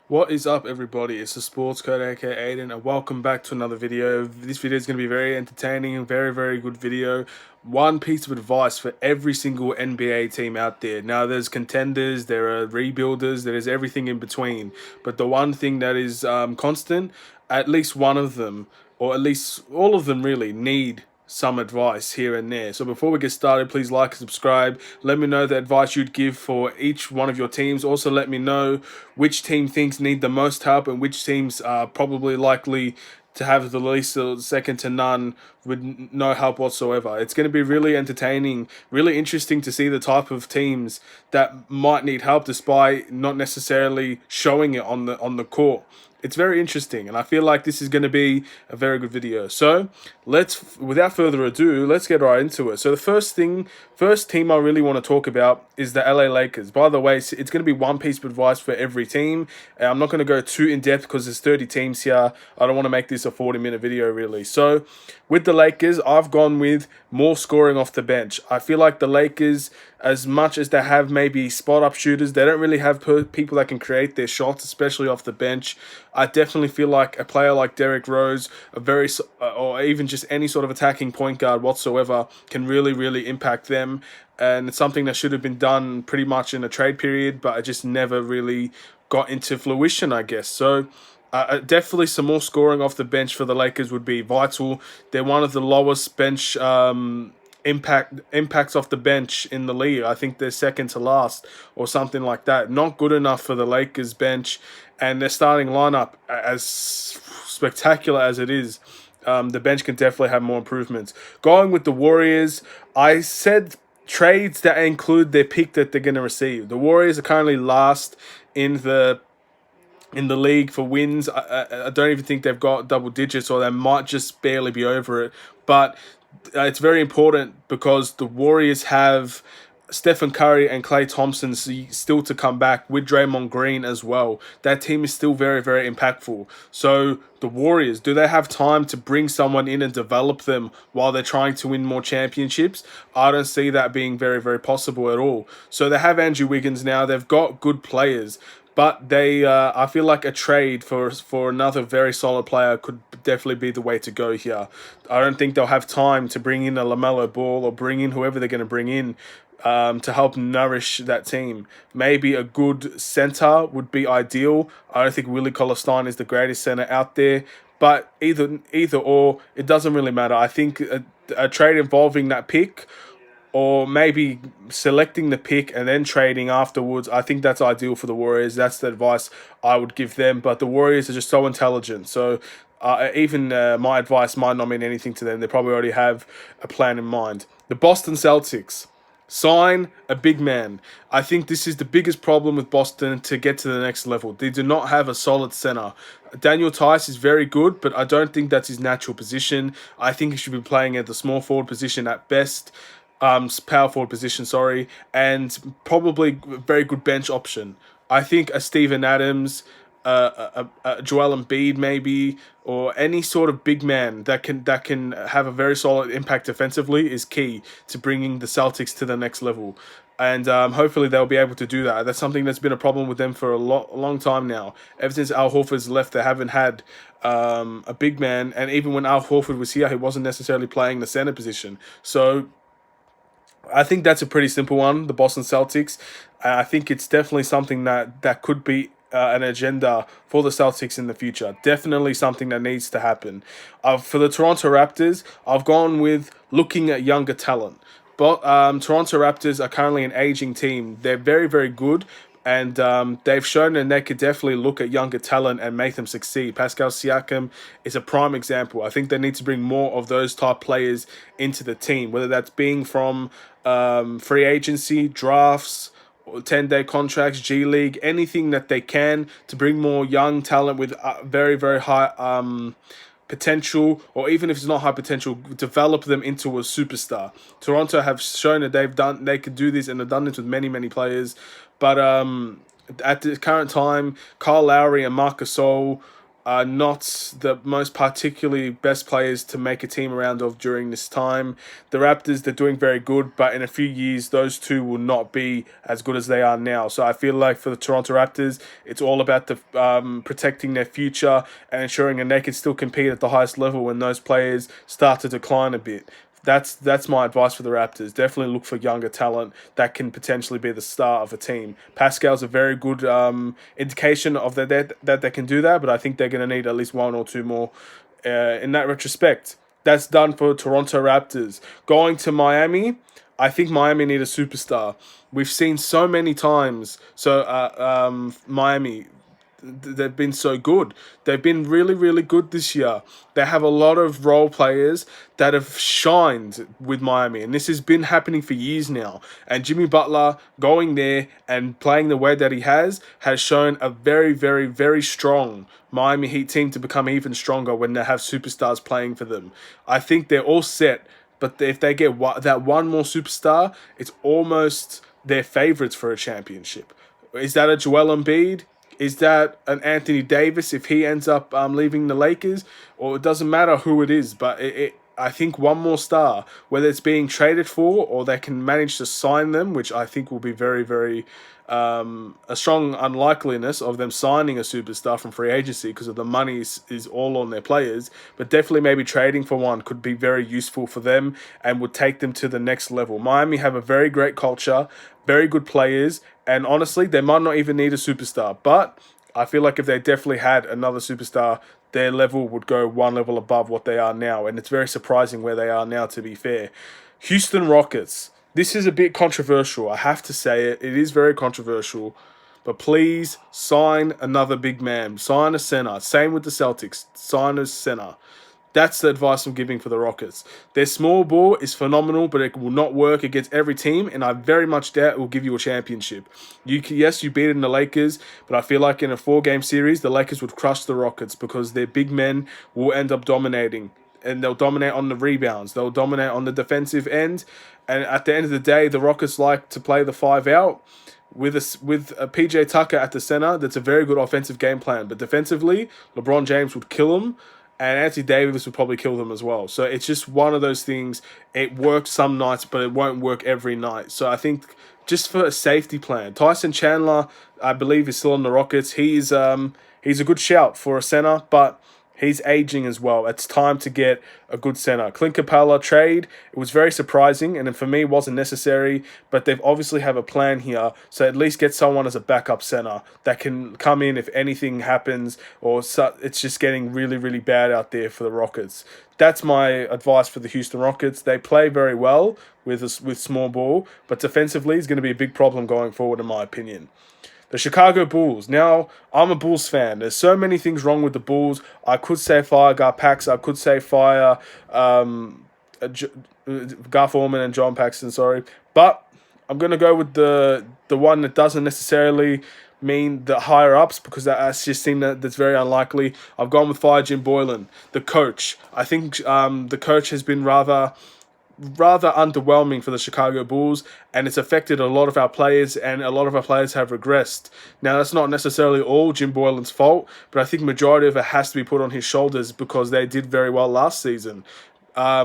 What is up, everybody? It's the Sports Code, aka Aiden, and welcome back to another video. This video is going to be very entertaining, very good video. One piece of advice for every single NBA team out there. Now, there's contenders, there are rebuilders, there is everything in between. But the one thing that is constant, at least one of them, or at least all of them really, need some advice here and there. So before we get started, please like and subscribe. Let me know the advice you'd give for each one of your teams. Also, let me know which team thinks need the most help and which teams are probably likely to have the least, second to none, with no help whatsoever. It's going to be really entertaining, really interesting to see the type of teams that might need help despite not necessarily showing it on the court. It's very interesting, and I feel like this is going to be a very good video. So without further ado, let's get right into it. So the first team I really want to talk about is the LA Lakers. By the way, it's going to be one piece of advice for every team. I'm not going to go too in depth because there's 30 teams here. I don't want to make this a 40-minute video really. So with the Lakers, I've gone with more scoring off the bench. I feel like the Lakers, as much as they have maybe spot-up shooters, they don't really have people that can create their shots, especially off the bench. I definitely feel like a player like Derrick Rose, or even just any sort of attacking point guard whatsoever, can really impact them. And it's something that should have been done pretty much in a trade period, but it just never really got into fruition, I guess. So definitely some more scoring off the bench for the Lakers would be vital. They're one of the lowest bench impacts off the bench in the league. I think they're second to last or something like that. Not good enough for the Lakers bench, and their starting lineup, as spectacular as it is, the bench can definitely have more improvements. Going with the Warriors, I said trades that include their pick that they're going to receive. The Warriors are currently last in the league for wins. I don't even think they've got double digits, or they might just barely be over it. But it's very important because the Warriors have Stephen Curry and Klay Thompson still to come back, with Draymond Green as well. That team is still very impactful. So the Warriors, do they have time to bring someone in and develop them while they're trying to win more championships? I don't see that being very possible at all. So they have Andrew Wiggins now. They've got good players. But I feel like a trade for another very solid player could definitely be the way to go here. I don't think they'll have time to bring in a LaMelo Ball or bring in whoever they're going to bring in to help nourish that team. Maybe a good center would be ideal. I don't think Willie Cauley-Stein is the greatest center out there. But either or, it doesn't really matter. I think a trade involving that pick, or maybe selecting the pick and then trading afterwards, I think that's ideal for the Warriors. That's the advice I would give them. But the Warriors are just so intelligent. So even my advice might not mean anything to them. They probably already have a plan in mind. The Boston Celtics. Sign a big man. I think this is the biggest problem with Boston to get to the next level. They do not have a solid center. Daniel Tice is very good, but I don't think that's his natural position. I think he should be playing at the small forward position at best. Power forward position, sorry, and probably very good bench option. I think a Steven Adams, a Joel Embiid maybe, or any sort of big man that can have a very solid impact defensively is key to bringing the Celtics to the next level. And hopefully they'll be able to do that. That's something that's been a problem with them for a long time now. Ever since Al Horford's left, they haven't had a big man. And even when Al Horford was here, he wasn't necessarily playing the center position. So I think that's a pretty simple one, the Boston Celtics. I think it's definitely something that could be an agenda for the Celtics in the future. Definitely something that needs to happen. For the Toronto Raptors, I've gone with looking at younger talent. But Toronto Raptors are currently an aging team. They're very good, and they've shown that they could definitely look at younger talent and make them succeed. Pascal Siakam is a prime example. I think they need to bring more of those type players into the team, whether that's being from free agency, drafts, 10-day contracts, G League, anything that they can to bring more young talent with very high potential, or even if it's not high potential, develop them into a superstar. Toronto have shown that they could do this, and they've done this with many players. But at the current time, Kyle Lowry and Marc Gasol are not the most particularly best players to make a team around of during this time. The Raptors, they're doing very good, but in a few years, those two will not be as good as they are now. So I feel like for the Toronto Raptors, it's all about protecting their future and ensuring that they can still compete at the highest level when those players start to decline a bit. That's my advice for the Raptors. Definitely look for younger talent that can potentially be the star of a team. Pascal's a very good indication of that they can do that, but I think they're going to need at least one or two more in that retrospect. That's done for Toronto Raptors. Going to Miami, I think Miami need a superstar. We've seen so many times. Miami, they've been so good. They've been really, really good this year. They have a lot of role players that have shined with Miami, and this has been happening for years now. And Jimmy Butler going there and playing the way that he has shown a very, very, very strong Miami Heat team to become even stronger when they have superstars playing for them. I think they're all set, but if they get that one more superstar, it's almost their favorites for a championship. Is that a Joel Embiid? Is that an Anthony Davis if he ends up leaving the Lakers? Or it doesn't matter who it is, but I think one more star, whether it's being traded for or they can manage to sign them, which I think will be very, very a strong unlikeliness of them signing a superstar from free agency because of the money is all on their players. But definitely maybe trading for one could be very useful for them and would take them to the next level. Miami have a very great culture, very good players, and honestly, they might not even need a superstar. But I feel like if they definitely had another superstar, their level would go one level above what they are now. And it's very surprising where they are now, to be fair. Houston Rockets. This is a bit controversial. I have to say it. It is very controversial. But please sign another big man. Sign a center. Same with the Celtics. Sign a center. That's the advice I'm giving for the Rockets. Their small ball is phenomenal, but it will not work against every team, and I very much doubt it will give you a championship. Yes, you beat in the Lakers, but I feel like in a 4-game series, the Lakers would crush the Rockets because their big men will end up dominating, and they'll dominate on the rebounds. They'll dominate on the defensive end, and at the end of the day, the Rockets like to play the 5 out. With a PJ Tucker at the center, that's a very good offensive game plan. But defensively, LeBron James would kill him, and Anthony Davis would probably kill them as well. So it's just one of those things. It works some nights, but it won't work every night. So I think just for a safety plan, Tyson Chandler, I believe, is still on the Rockets. He's a good shout for a center, but he's aging as well. It's time to get a good center. Clint Capella trade, it was very surprising, and for me, it wasn't necessary, but they've obviously have a plan here, so at least get someone as a backup center that can come in if anything happens, or it's just getting really, really bad out there for the Rockets. That's my advice for the Houston Rockets. They play very well with small ball, but defensively is going to be a big problem going forward, in my opinion. The Chicago Bulls. Now, I'm a Bulls fan. There's so many things wrong with the Bulls. I could say fire Gar Pax. I could say fire Gar Forman and John Paxson, sorry. But I'm going to go with the one that doesn't necessarily mean the higher-ups because that's just seemed that's very unlikely. I've gone with fire Jim Boylan, the coach. I think the coach has been rather underwhelming for the Chicago Bulls, and it's affected a lot of our players, and a lot of our players have regressed. Now, that's not necessarily all Jim Boylan's fault, but I think majority of it has to be put on his shoulders because they did very well last season.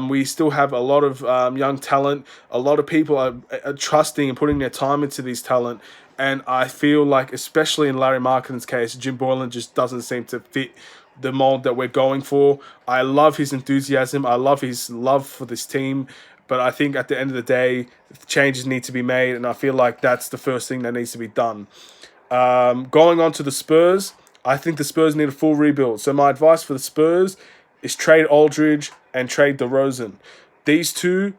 We still have a lot of young talent. A lot of people are trusting and putting their time into these talent, and I feel like, especially in Larry Markkanen's case, Jim Boylan just doesn't seem to fit the mold that we're going for. I love his enthusiasm. I love his love for this team. But I think at the end of the day, changes need to be made, and I feel like that's the first thing that needs to be done. Going on to the Spurs, I think the Spurs need a full rebuild. So my advice for the Spurs is trade Aldridge and trade DeRozan. These two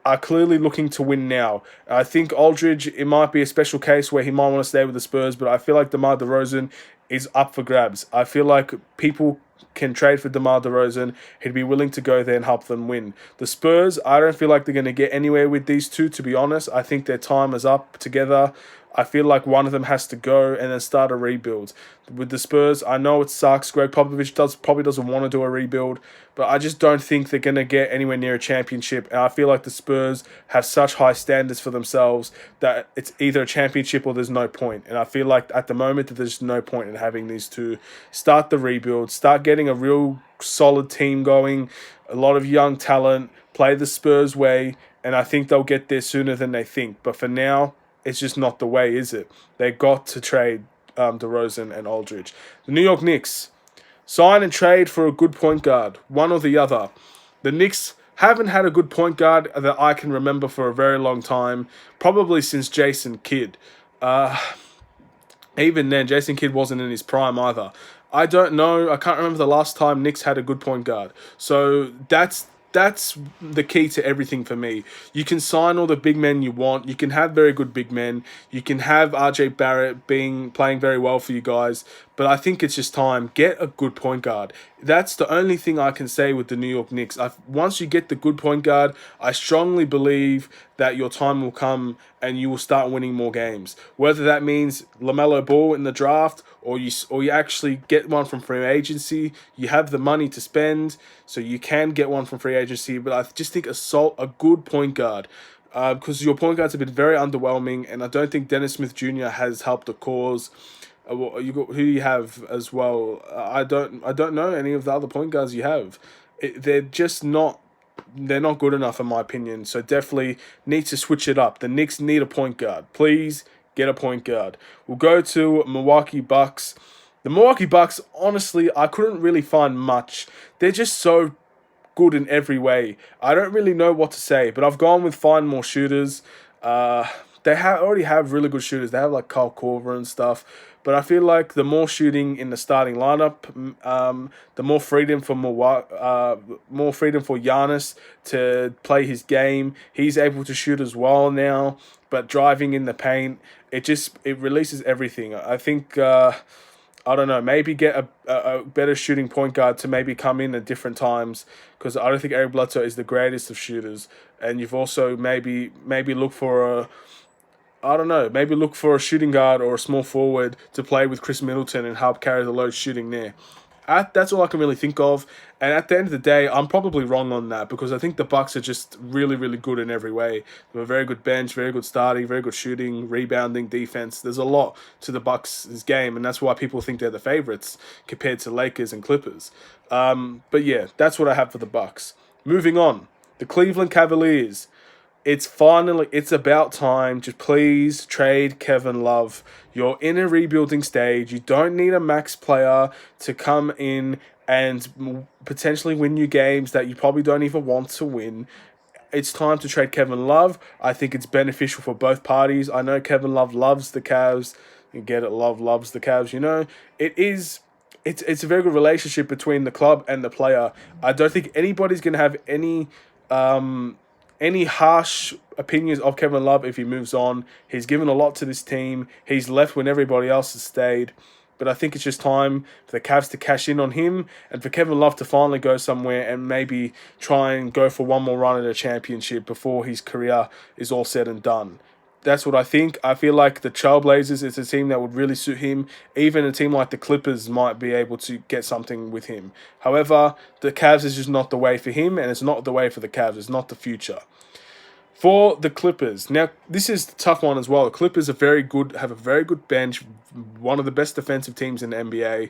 are clearly looking to win now. I think Aldridge, it might be a special case where he might want to stay with the Spurs, but I feel like DeMar DeRozan is up for grabs. I feel like people can trade for DeMar DeRozan. He'd be willing to go there and help them win. The Spurs, I don't feel like they're going to get anywhere with these two, to be honest. I think their time is up together. I feel like one of them has to go and then start a rebuild. With the Spurs, I know it sucks. Greg Popovich probably doesn't want to do a rebuild, but I just don't think they're going to get anywhere near a championship. And I feel like the Spurs have such high standards for themselves that it's either a championship or there's no point. And I feel like at the moment that there's no point in having these two. Start the rebuild, start getting a real solid team going, a lot of young talent, play the Spurs way, and I think they'll get there sooner than they think. But for now, it's just not the way, is it? They got to trade DeRozan and Aldridge. The New York Knicks sign and trade for a good point guard, one or the other. The Knicks haven't had a good point guard that I can remember for a very long time, probably since Jason Kidd. Even then, Jason Kidd wasn't in his prime either. I don't know. I can't remember the last time Knicks had a good point guard. So that's the key to everything for me. You can sign all the big men you want. You can have very good big men. You can have RJ Barrett playing very well for you guys. But I think it's just time. Get a good point guard. That's the only thing I can say with the New York Knicks. Once you get the good point guard, I strongly believe that your time will come and you will start winning more games. Whether that means LaMelo Ball in the draft or you actually get one from free agency, you have the money to spend, so you can get one from free agency. But I just think a good point guard. Because your point guards have been very underwhelming, and I don't think Dennis Smith Jr. has helped the cause. Who you have as well? I don't know any of the other point guards you have. They're just not. They're not good enough in my opinion. So definitely need to switch it up. The Knicks need a point guard. Please get a point guard. We'll go to Milwaukee Bucks. The Milwaukee Bucks, honestly, I couldn't really find much. They're just so good in every way. I don't really know what to say, but I've gone with find more shooters. They already have really good shooters. They have like Kyle Korver and stuff. But I feel like the more shooting in the starting lineup, the more freedom for more freedom for Giannis to play his game. He's able to shoot as well now, but driving in the paint, it releases everything. I think. I don't know, maybe get a better shooting point guard to maybe come in at different times, because I don't think Eric Bledsoe is the greatest of shooters. And you've also maybe look for maybe look for a shooting guard or a small forward to play with Chris Middleton and help carry the load shooting there. That's all I can really think of. And at the end of the day, I'm probably wrong on that, because I think the Bucks are just really, really good in every way. They're a very good bench, very good starting, very good shooting, rebounding, defense. There's a lot to the Bucks' game, and that's why people think they're the favorites compared to Lakers and Clippers. But yeah, that's what I have for the Bucks. Moving on, the Cleveland Cavaliers. It's about time. Just please trade Kevin Love. You're in a rebuilding stage. You don't need a max player to come in and potentially win you games that you probably don't even want to win. It's time to trade Kevin Love. I think it's beneficial for both parties. I know Kevin Love loves the Cavs. You get it, Love loves the Cavs. You know, it's a very good relationship between the club and the player. I don't think anybody's going to have any harsh opinions of Kevin Love if he moves on. He's given a lot to this team. He's left when everybody else has stayed. But I think it's just time for the Cavs to cash in on him and for Kevin Love to finally go somewhere and maybe try and go for one more run at a championship before his career is all said and done. That's what I think. I feel like the Trailblazers is a team that would really suit him. Even a team like the Clippers might be able to get something with him. However, the Cavs is just not the way for him, and it's not the way for the Cavs. It's not the future. For the Clippers, now this is a tough one as well. The Clippers have a very good bench, one of the best defensive teams in the NBA.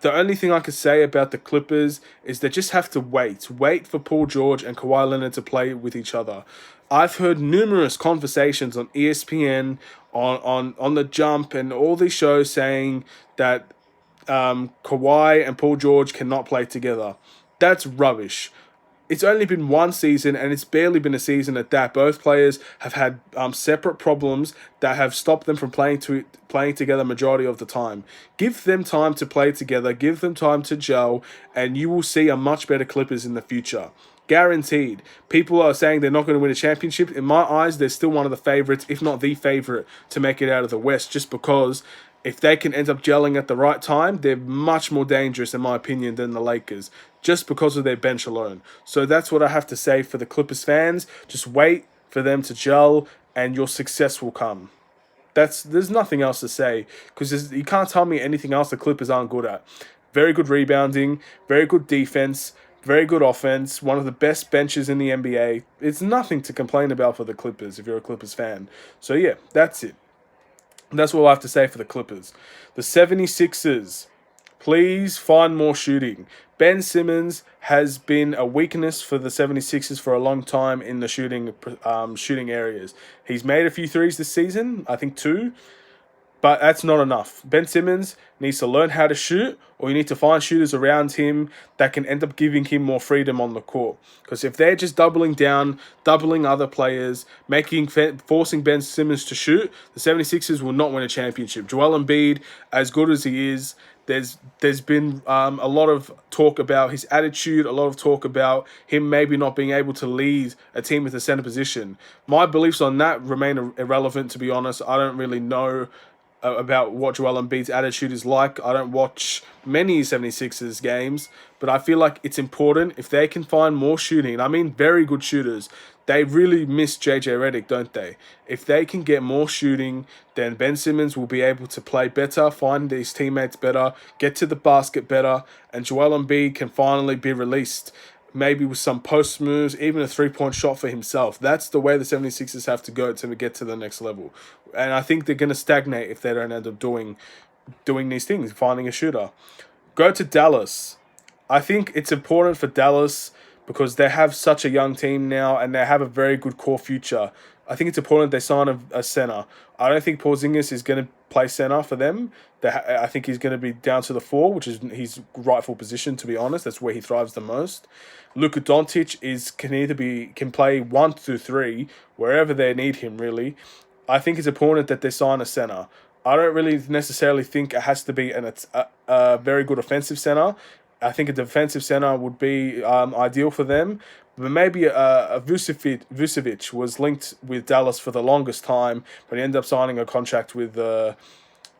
The only thing I could say about the Clippers is they just have to wait for Paul George and Kawhi Leonard to play with each other. I've heard numerous conversations on ESPN, on The Jump, and all these shows saying that Kawhi and Paul George cannot play together. That's rubbish. It's only been one season, and it's barely been a season at that. Both players have had separate problems that have stopped them from playing together majority of the time. Give them time to play together. Give them time to gel, and you will see a much better Clippers in the future. Guaranteed. People are saying they're not going to win a championship. In my eyes, they're still one of the favorites, if not the favorite, to make it out of the West, just because if they can end up gelling at the right time, they're much more dangerous, in my opinion, than the Lakers, just because of their bench alone. So that's what I have to say for the Clippers fans. Just wait for them to gel, and your success will come. There's nothing else to say because you can't tell me anything else the Clippers aren't good at. Very good rebounding, very good defense, very good offense, one of the best benches in the NBA. It's nothing to complain about for the Clippers if you're a Clippers fan. So yeah, that's it. That's all I have to say for the Clippers. The 76ers, please find more shooting. Ben Simmons has been a weakness for the 76ers for a long time in the shooting areas. He's made a few threes this season, I think two, but that's not enough. Ben Simmons needs to learn how to shoot, or you need to find shooters around him that can end up giving him more freedom on the court. Because if they're just doubling down, doubling other players, forcing Ben Simmons to shoot, the 76ers will not win a championship. Joel Embiid, as good as he is, there's been a lot of talk about his attitude, a lot of talk about him maybe not being able to lead a team with a center position. My beliefs on that remain irrelevant, to be honest. I don't really know about what Joel Embiid's attitude is like. I don't watch many 76ers games, but I feel like it's important if they can find more shooting, and I mean very good shooters. They really miss JJ Redick, don't they? If they can get more shooting, then Ben Simmons will be able to play better, find his teammates better, get to the basket better, and Joel Embiid can finally be released. Maybe with some post moves, even a three-point shot for himself. That's the way the 76ers have to go to get to the next level. And I think they're going to stagnate if they don't end up doing these things, finding a shooter. Go to Dallas. I think it's important for Dallas because they have such a young team now and they have a very good core future. I think it's important they sign a center. I don't think Porzingis is going to play center for them. I think he's going to be down to the four, which is his rightful position, to be honest. That's where he thrives the most. Luka Doncic can play 1 through 3 wherever they need him, really. I think it's important that they sign a center. I don't really necessarily think it has to be a very good offensive center. I think a defensive center would be ideal for them. But maybe Vucevic was linked with Dallas for the longest time, but he ended up signing a contract with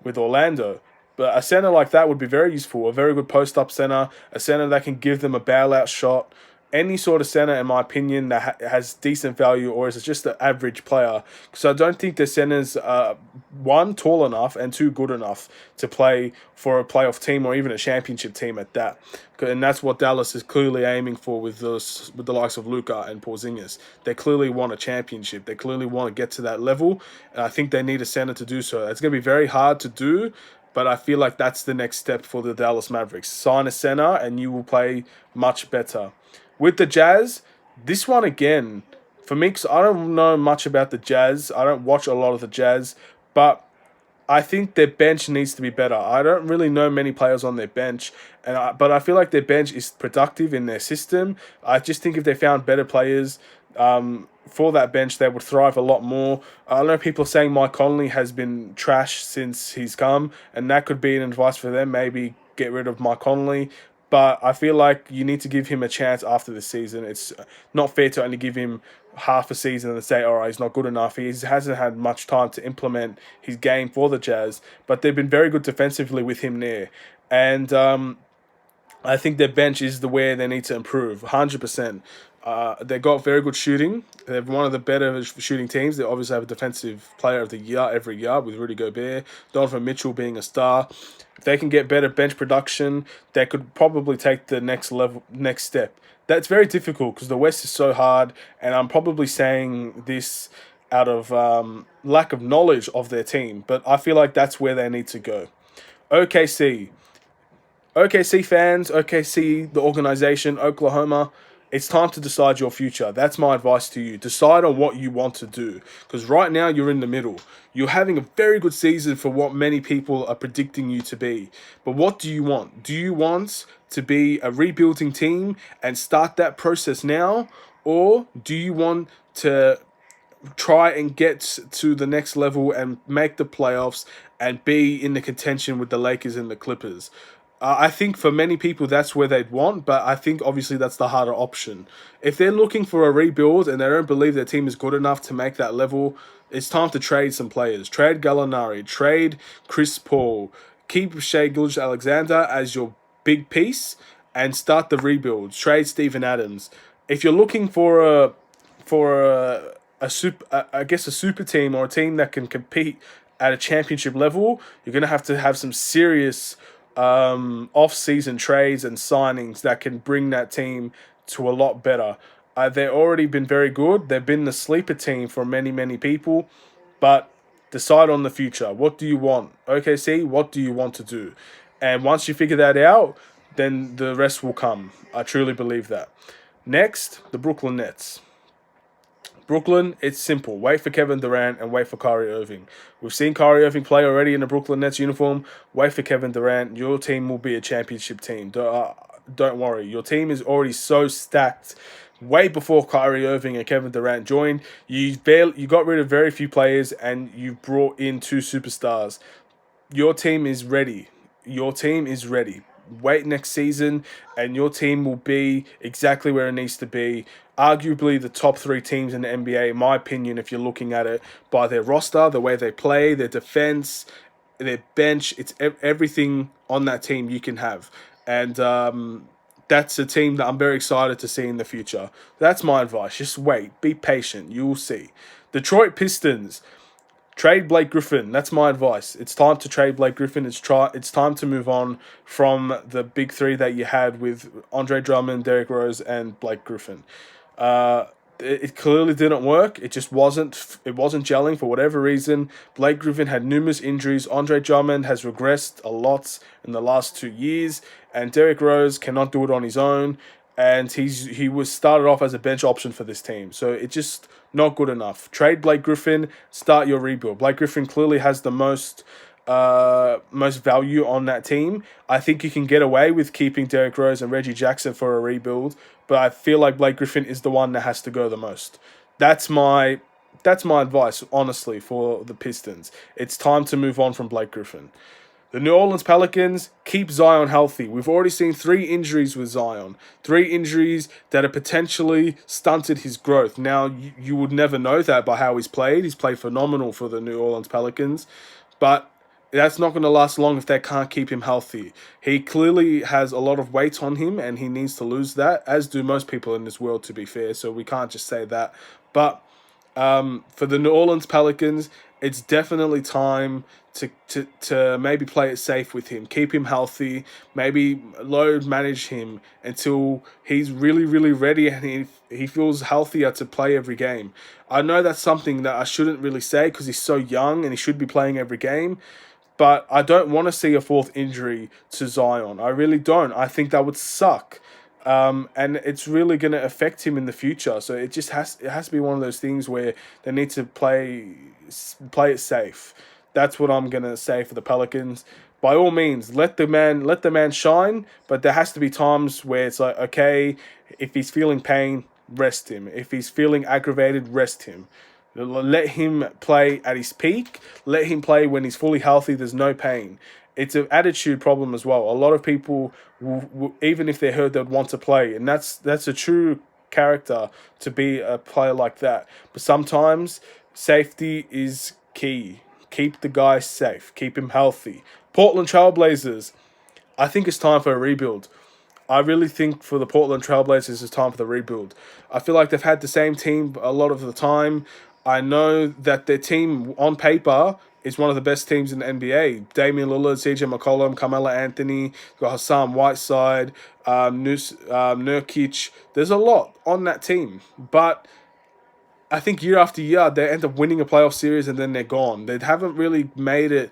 Orlando. But a center like that would be very useful. A very good post-up center, a center that can give them a bailout shot. Any sort of center, in my opinion, that has decent value, or is just an average player. Because I don't think the centers are, one, tall enough, and two, good enough to play for a playoff team or even a championship team at that. And that's what Dallas is clearly aiming for with the likes of Luka and Porzingis. They clearly want a championship. They clearly want to get to that level, and I think they need a center to do so. It's going to be very hard to do, but I feel like that's the next step for the Dallas Mavericks. Sign a center, and you will play much better. With the Jazz, this one again, for me, because I don't know much about the Jazz. I don't watch a lot of the Jazz, but I think their bench needs to be better. I don't really know many players on their bench, but I feel like their bench is productive in their system. I just think if they found better players for that bench, they would thrive a lot more. I know people are saying Mike Conley has been trash since he's come, and that could be an advice for them. Maybe get rid of Mike Conley. But I feel like you need to give him a chance after the season. It's not fair to only give him half a season and say, all right, he's not good enough. He hasn't had much time to implement his game for the Jazz, but they've been very good defensively with him there. And I think their bench is the way they need to improve, 100%. They got very good shooting. They're one of the better shooting teams. They obviously have a defensive player of the year every year with Rudy Gobert, Donovan Mitchell being a star. If they can get better bench production, they could probably take the next step. That's very difficult because the West is so hard, and I'm probably saying this out of lack of knowledge of their team, but I feel like that's where they need to go. OKC fans, OKC, the organization, Oklahoma, it's time to decide your future. That's my advice to you. Decide on what you want to do. Because right now you're in the middle. You're having a very good season for what many people are predicting you to be. But what do you want? Do you want to be a rebuilding team and start that process now? Or do you want to try and get to the next level and make the playoffs and be in the contention with the Lakers and the Clippers? I think for many people that's where they'd want, but I think obviously that's the harder option. If they're looking for a rebuild and they don't believe their team is good enough to make that level, it's time to trade some players. Trade Gallinari, trade Chris Paul, keep Shai Gilgeous-Alexander as your big piece, and start the rebuild. Trade Steven Adams. If you're looking for a super team or a team that can compete at a championship level, you're going to have some serious off-season trades and signings that can bring that team to a lot better. They've already been very good. They've been the sleeper team for many, many people. But decide on the future. What do you want? OKC, what do you want to do? And once you figure that out, then the rest will come. I truly believe that. Next, the Brooklyn Nets. Brooklyn, it's simple. Wait for Kevin Durant and wait for Kyrie Irving. We've seen Kyrie Irving play already in the Brooklyn Nets uniform. Wait for Kevin Durant. Your team will be a championship team. Don't worry. Your team is already so stacked. Way before Kyrie Irving and Kevin Durant joined, you got rid of very few players and you brought in two superstars. Your team is ready. Your team is ready. Wait next season, and your team will be exactly where it needs to be. Arguably the top three teams in the NBA, in my opinion, if you're looking at it by their roster, the way they play, their defense, their bench. It's everything on that team you can have. And that's a team that I'm very excited to see in the future. That's my advice. Just wait. Be patient. You will see. Detroit Pistons. Trade Blake Griffin. That's my advice. It's time to trade Blake Griffin. It's time to move on from the big three that you had with Andre Drummond, Derrick Rose, and Blake Griffin. It clearly didn't work. It just wasn't gelling for whatever reason. Blake Griffin had numerous injuries. Andre Drummond has regressed a lot in the last 2 years, and Derrick Rose cannot do it on his own. And he was started off as a bench option for this team, so it's just not good enough. Trade Blake Griffin, start your rebuild. Blake Griffin clearly has the most value on that team. I think you can get away with keeping Derrick Rose and Reggie Jackson for a rebuild, but I feel like Blake Griffin is the one that has to go the most. That's my advice, honestly, for the Pistons. It's time to move on from Blake Griffin. The New Orleans Pelicans, keep Zion healthy. We've already seen 3 injuries with Zion. 3 injuries that have potentially stunted his growth. Now, you would never know that by how he's played. He's played phenomenal for the New Orleans Pelicans. But that's not going to last long if they can't keep him healthy. He clearly has a lot of weight on him, and he needs to lose that, as do most people in this world, to be fair. So we can't just say that. But for the New Orleans Pelicans, it's definitely time to maybe play it safe with him. Keep him healthy. Maybe load manage him until he's really, really ready and he feels healthier to play every game. I know that's something that I shouldn't really say because he's so young and he should be playing every game. But I don't want to see a 4th injury to Zion. I really don't. I think that would suck. And it's really going to affect him in the future. So it has to be one of those things where they need to play it safe. That's what I'm going to say for the Pelicans. By all means, let the man shine, but there has to be times where it's like, okay, if he's feeling pain, rest him. If he's feeling aggravated, rest him. Let him play at his peak. Let him play when he's fully healthy. There's no pain. It's an attitude problem as well. A lot of people, even if they're hurt, they'd want to play. And that's a true character to be a player like that. But sometimes safety is key. Keep the guy safe. Keep him healthy. Portland Trailblazers. I think it's time for a rebuild. I really think for the Portland Trailblazers, it's time for the rebuild. I feel like they've had the same team a lot of the time. I know that their team, on paper, is one of the best teams in the NBA. Damian Lillard, CJ McCollum, Carmelo Anthony, got Hassan Whiteside, Nurkic. There's a lot on that team. But I think year after year, they end up winning a playoff series and then they're gone. They haven't really made it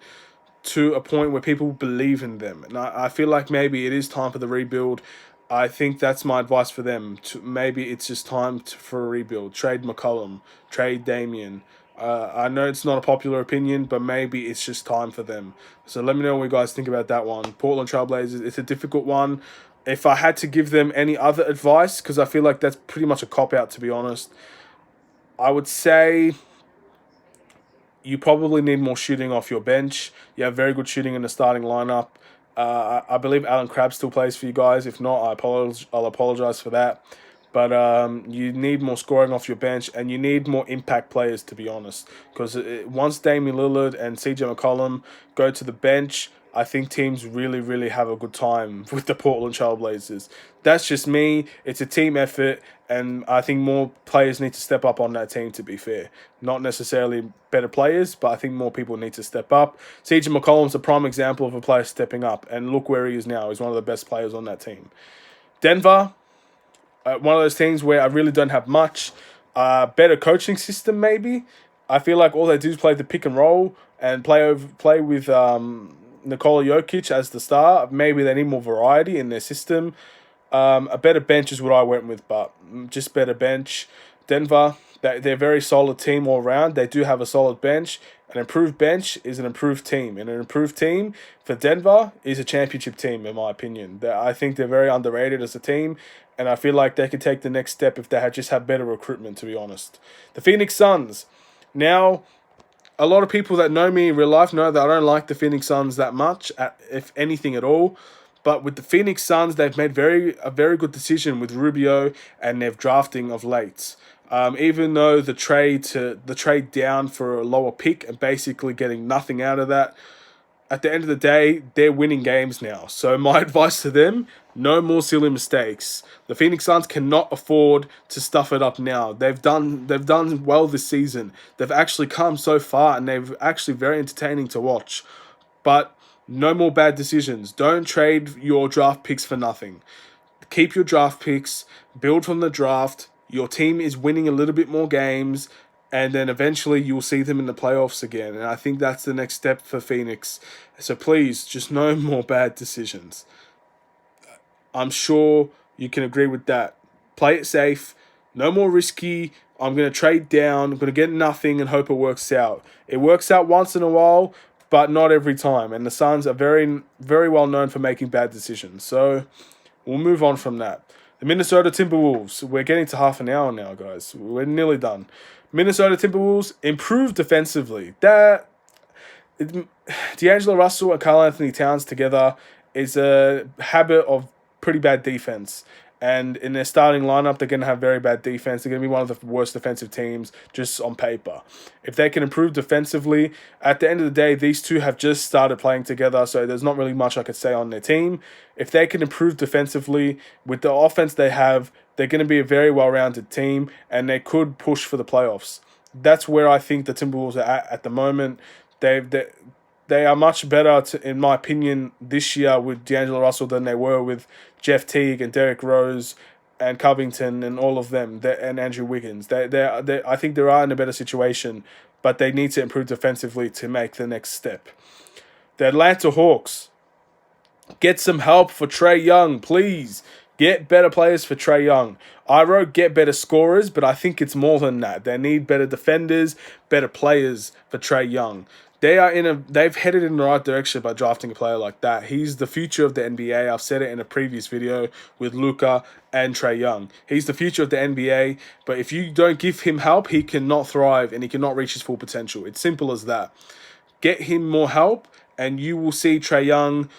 to a point where people believe in them. And I feel like maybe it is time for the rebuild. I think that's my advice for them. Maybe it's just time for a rebuild. Trade McCollum. Trade Damian. I know it's not a popular opinion, but maybe it's just time for them. So let me know what you guys think about that one. Portland Trailblazers, it's a difficult one. If I had to give them any other advice, because I feel like that's pretty much a cop-out, to be honest, I would say you probably need more shooting off your bench. You have very good shooting in the starting lineup. I believe Alan Crabb still plays for you guys. If not, I'll apologize for that. But you need more scoring off your bench, and you need more impact players, to be honest. Because once Damian Lillard and CJ McCollum go to the bench, I think teams really, really have a good time with the Portland Trailblazers. That's just me. It's a team effort, and I think more players need to step up on that team, to be fair. Not necessarily better players, but I think more people need to step up. CJ McCollum's a prime example of a player stepping up, and look where he is now. He's one of the best players on that team. Denver, one of those teams where I really don't have much. Better coaching system, maybe. I feel like all they do is play the pick and roll and play with Nikola Jokic as the star. Maybe they need more variety in their system. A better bench is what I went with, but just better bench. Denver, they're a very solid team all around. They do have a solid bench. An improved bench is an improved team. And an improved team for Denver is a championship team, in my opinion. I think they're very underrated as a team, and I feel like they could take the next step if they had just had better recruitment, to be honest. The Phoenix Suns. Now, a lot of people that know me in real life know that I don't like the Phoenix Suns that much, if anything at all. But with the Phoenix Suns, they've made a very good decision with Rubio and their drafting of late. Even though the trade down for a lower pick and basically getting nothing out of that, at the end of the day, they're winning games now. So my advice to them, no more silly mistakes. The Phoenix Suns cannot afford to stuff it up now. They've done well this season. They've actually come so far, and they're actually very entertaining to watch. But no more bad decisions. Don't trade your draft picks for nothing. Keep your draft picks, build from the draft. Your team is winning a little bit more games, and then eventually you'll see them in the playoffs again. And I think that's the next step for Phoenix. So please, just no more bad decisions. I'm sure you can agree with that. Play it safe. No more risky. I'm going to trade down. I'm going to get nothing and hope it works out. It works out once in a while, but not every time. And the Suns are very, very well known for making bad decisions. So we'll move on from that. The Minnesota Timberwolves. We're getting to half an hour now, guys. We're nearly done. Minnesota Timberwolves improved defensively. D'Angelo Russell and Karl Anthony Towns together is a habit of pretty bad defense. And in their starting lineup, they're going to have very bad defense. They're going to be one of the worst defensive teams just on paper. If they can improve defensively, at the end of the day, these two have just started playing together, so there's not really much I could say on their team. If they can improve defensively with the offense they have, they're going to be a very well-rounded team, and they could push for the playoffs. That's where I think the Timberwolves are at the moment. They are much better, in my opinion, this year with D'Angelo Russell than they were with Jeff Teague and Derrick Rose and Covington and all of them, and Andrew Wiggins. I think they are in a better situation, but they need to improve defensively to make the next step. The Atlanta Hawks. Get some help for Trae Young, please. Get better players for Trae Young. I wrote get better scorers, but I think it's more than that. They need better defenders, better players for Trae Young. They've headed in the right direction by drafting a player like that. He's the future of the NBA. I've said it in a previous video with Luka and Trae Young. He's the future of the NBA, but if you don't give him help, he cannot thrive and he cannot reach his full potential. It's simple as that. Get him more help, and you will see Trae Young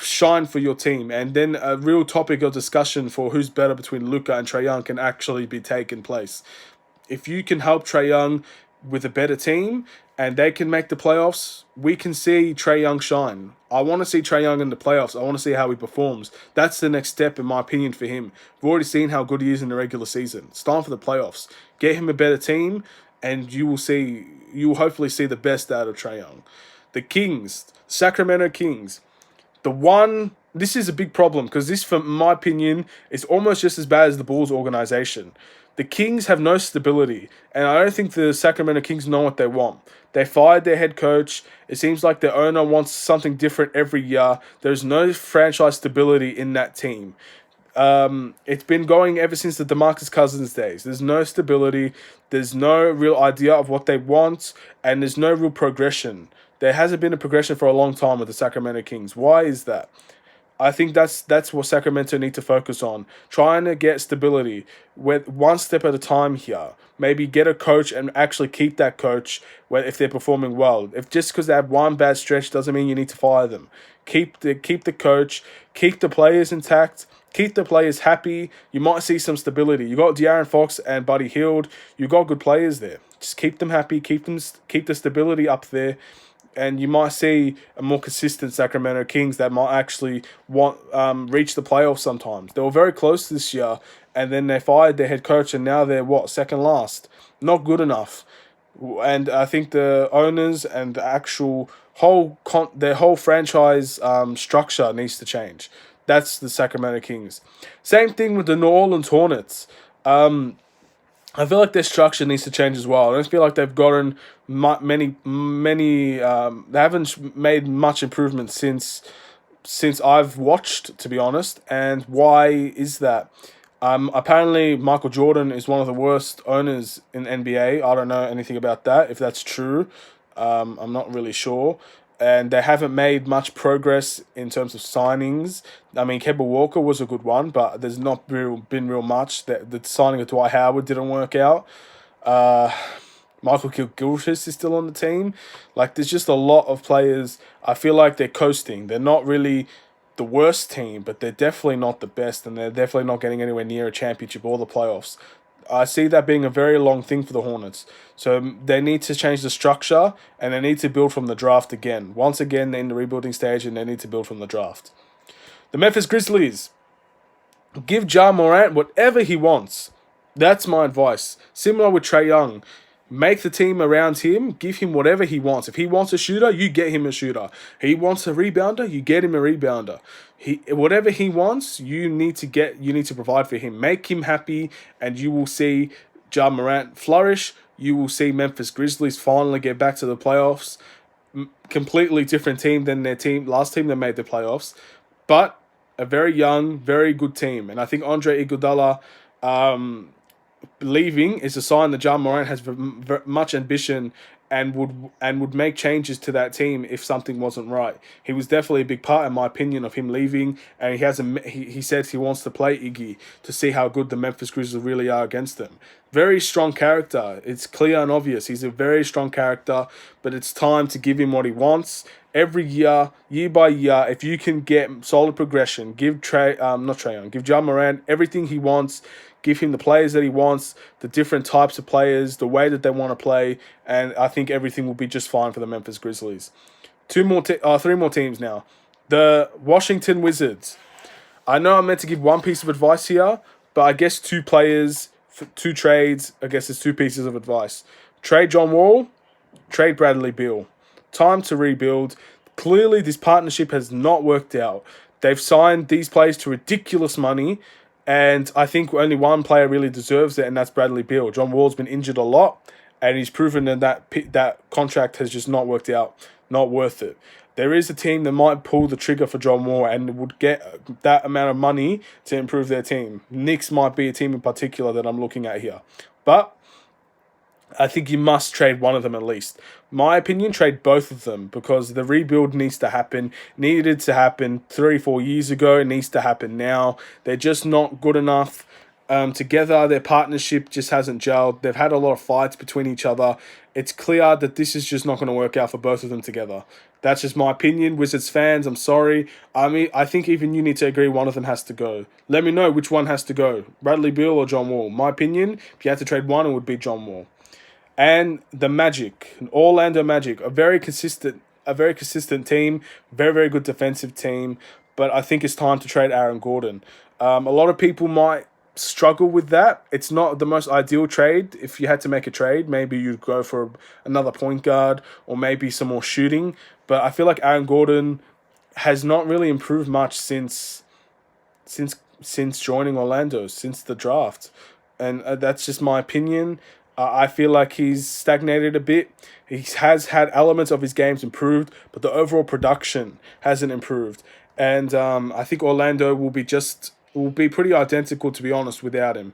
shine for your team. And then a real topic of discussion for who's better between Luka and Trae Young can actually be taken place. If you can help Trae Young with a better team and they can make the playoffs, we can see Trae Young shine. I want to see Trae Young in the playoffs. I want to see how he performs. That's the next step, in my opinion, for him. We've already seen how good he is in the regular season. It's time for the playoffs. Get him a better team, and you will hopefully see the best out of Trae Young. The Kings, Sacramento Kings. This is a big problem because this, from my opinion, is almost just as bad as the Bulls organization. The Kings have no stability, and I don't think the Sacramento Kings know what they want. They fired their head coach. It seems like the owner wants something different every year. There's no franchise stability in that team. It's been going ever since the DeMarcus Cousins days. There's no stability. There's no real idea of what they want, and there's no real progression. There hasn't been a progression for a long time with the Sacramento Kings. Why is that? I think that's what Sacramento need to focus on. Trying to get stability with one step at a time here. Maybe get a coach and actually keep that coach if they're performing well. If just because they have one bad stretch doesn't mean you need to fire them. Keep the coach, keep the players intact, keep the players happy. You might see some stability. You got De'Aaron Fox and Buddy Hield. You got good players there. Just keep them happy. Keep the stability up there. and you might see a more consistent Sacramento Kings that might actually want reach the playoffs sometimes. They were very close this year, and then they fired their head coach, and now they're what, second last? Not good enough. And I think the owners and the actual their whole franchise structure needs to change. That's the Sacramento Kings. Same thing with the New Orleans Hornets. I feel like their structure needs to change as well. I don't feel like they've gotten many. They haven't made much improvement since I've watched, to be honest. And why is that? Apparently, Michael Jordan is one of the worst owners in NBA. I don't know anything about that. If that's true, I'm not really sure. And they haven't made much progress in terms of signings. I mean, Kemba Walker was a good one, but there's not been real much. The signing of Dwight Howard didn't work out. Michael Gilchrist is still on the team. Like, there's just a lot of players. I feel like they're coasting. They're not really the worst team, but they're definitely not the best, and they're definitely not getting anywhere near a championship or the playoffs. I see that being a very long thing for the Hornets. So they need to change the structure, and they need to build from the draft again. Once again, they're in the rebuilding stage, and they need to build from the draft. The Memphis Grizzlies. Give Ja Morant whatever he wants. That's my advice. Similar with Trae Young. Make the team around him, give him whatever he wants. If he wants a shooter, you get him a shooter. He wants a rebounder, you get him a rebounder. Whatever he wants, you need to provide for him. Make him happy, and you will see Ja Morant flourish. You will see Memphis Grizzlies finally get back to the playoffs. Completely different team than their last team that made the playoffs, but a very young, very good team. And I think Andre Iguodala leaving is a sign that Ja Morant has much ambition and would make changes to that team if something wasn't right. He was definitely a big part, in my opinion, of him leaving, and he said he wants to play Iggy to see how good the Memphis Grizzlies really are against them. Very strong character. It's clear and obvious. He's a very strong character, but it's time to give him what he wants. Every year by year, if you can get solid progression, give give Ja Morant everything he wants. Give him the players that he wants, the different types of players, the way that they want to play, and I think everything will be just fine for the Memphis Grizzlies. Three more teams now. The Washington Wizards. I know I'm meant to give one piece of advice here, but I guess two players, two trades, I guess it's two pieces of advice. Trade John Wall, trade Bradley Beal. Time to rebuild. Clearly, this partnership has not worked out. They've signed these players to ridiculous money, and I think only one player really deserves it, and that's Bradley Beal. John Wall's been injured a lot, and he's proven that contract has just not worked out, not worth it. There is a team that might pull the trigger for John Wall and would get that amount of money to improve their team. Knicks might be a team in particular that I'm looking at here. But I think you must trade one of them at least. My opinion, trade both of them, because the rebuild needs to happen. Needed to happen 3-4 years ago. It needs to happen now. They're just not good enough together. Their partnership just hasn't gelled. They've had a lot of fights between each other. It's clear that this is just not going to work out for both of them together. That's just my opinion. Wizards fans, I'm sorry. I mean, I think even you need to agree one of them has to go. Let me know which one has to go. Bradley Beal or John Wall. My opinion, if you had to trade one, it would be John Wall. And the Magic, Orlando Magic, a very consistent team, very, very good defensive team. But I think it's time to trade Aaron Gordon. A lot of people might struggle with that. It's not the most ideal trade. If you had to make a trade, maybe you'd go for another point guard or maybe some more shooting. But I feel like Aaron Gordon has not really improved much since joining Orlando, since the draft. And that's just my opinion. I feel like he's stagnated a bit. He has had elements of his games improved, but the overall production hasn't improved. And I think Orlando will be pretty identical, to be honest, without him.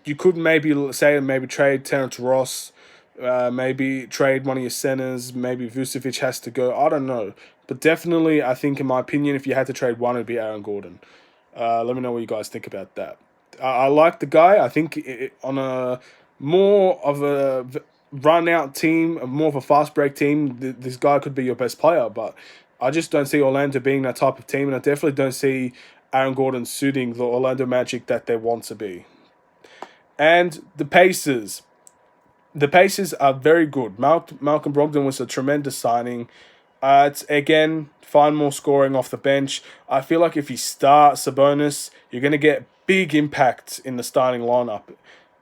You could maybe trade Terrence Ross, maybe trade one of your centers, maybe Vucevic has to go. I don't know. But definitely, I think, in my opinion, if you had to trade one, it would be Aaron Gordon. Let me know what you guys think about that. I like the guy. I think on a more of a run-out team, more of a fast-break team, this guy could be your best player. But I just don't see Orlando being that type of team, and I definitely don't see Aaron Gordon suiting the Orlando Magic that they want to be. And the Pacers. the Pacers are very good. Malcolm Brogdon was a tremendous signing. It's again, find more scoring off the bench. I feel like if you start Sabonis, you're going to get big impact in the starting lineup.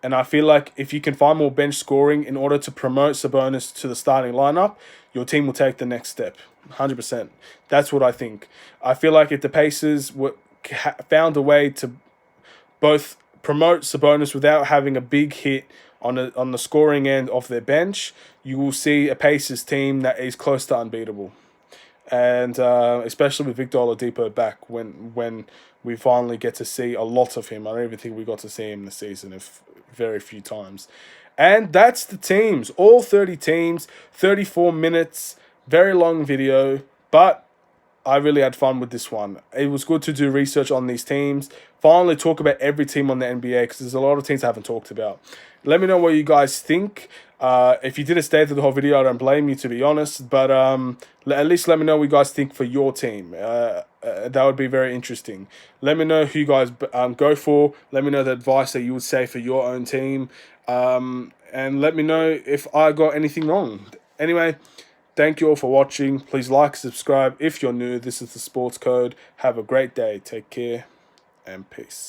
And I feel like if you can find more bench scoring in order to promote Sabonis to the starting lineup, your team will take the next step. 100%. That's what I think. I feel like if the Pacers found a way to both promote Sabonis without having a big hit on the scoring end of their bench, you will see a Pacers team that is close to unbeatable. And especially with Victor Oladipo back, when we finally get to see a lot of him. I don't even think we got to see him this season, if very few times. And that's the teams, all 30 teams, 34 minutes, very long video, but I really had fun with this one. It was good to do research on these teams. Finally talk about every team on the NBA, because there's a lot of teams I haven't talked about. Let me know what you guys think. If you didn't stay through the whole video, I don't blame you, to be honest. But at least let me know what you guys think for your team. That would be very interesting. Let me know who you guys go for. Let me know the advice that you would say for your own team. And let me know if I got anything wrong. Anyway, thank you all for watching. Please like, subscribe if you're new. This is the Sports Code. Have a great day. Take care and peace.